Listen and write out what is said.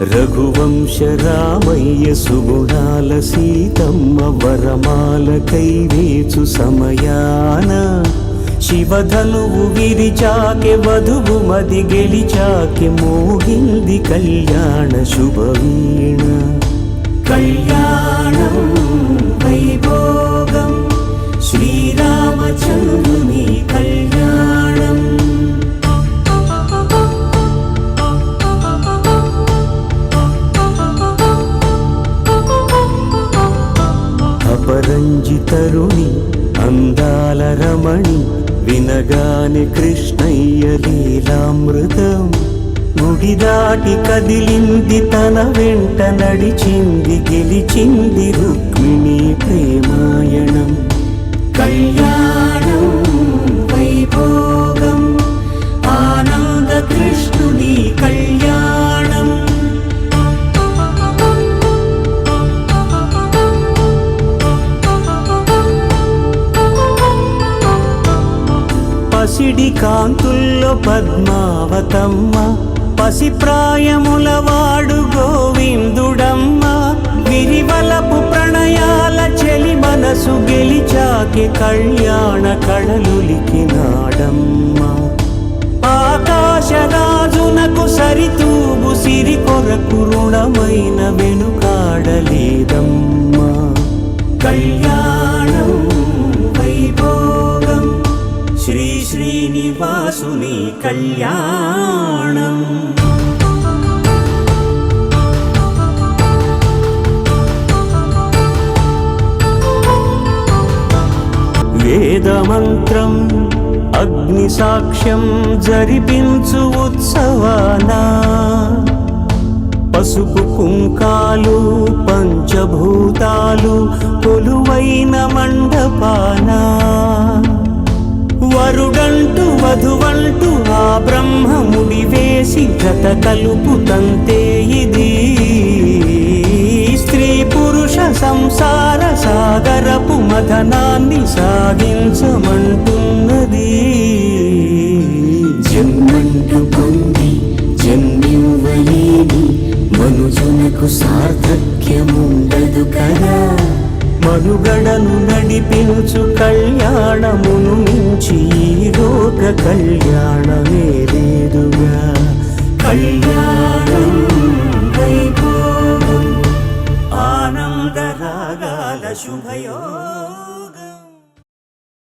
రఘువంశ రామయ్య సుగుణాల సీతమ్మ వరమాల కైవేచు సమయాన శివధనువు విరిచాకె వధువు మది గెలిచాకె మోగింది కళ్యాణ శుభవీణ కళ్యాణం వైభోగం శ్రీరామచంద్రుని కళ్యాణం అపరంజి తరుణి అందాల రమణి వినగాని కృష్ణయ్య లీలామృతం గుడి దాటి కదిలింది తన వెంట నడిచింది గెలిచింది రుక్మిణి ప్రేమాయణం కళ్యాణం వైభోగం ఆనంద కృష్ణుని కళ్యాణం పసిడి కాంతుల్లో పద్మావతమ్మ పసిప్రాయముల వాడు గోవిందుడమ్మ విరివలపు ప్రణయాల చెలి మనసు గెలిచాకె కళ్యాణ కళలులికినాడమ్మ ఆకాశరాజునకు సరితూగు సిరి కొరకు రుణమైన వెనుకాడలేదమ్మ కళ్యాణం వైభోగం శ్రీ శ్రీనివాసుని కళ్యాణం వేదమంత్రం అగ్ని సాక్ష్యం జరిపించు ఉత్సవానా పసుపు కుంకాలు పంచభూతాలు కొలువైన మండపానా వరుడంటూ వధువంటూ ఆ బ్రహ్మముడి వేసి జత కలుపు తంతే ఇది స్త్రీ పురుష సంసార సాగరపు మథనాన్ని సాగించమంటున్నది జన్మంటూ పొంది జన్మివ్వలేని మనుజునకు సార్థక్యముండదు కదా మనుగడను నడిపించు కళ్యాణమును మించి ఈ లోక కళ్యాణమే లేదుగా కళ్యాణం వైభోగం ఆనంద రాగాల శుభయో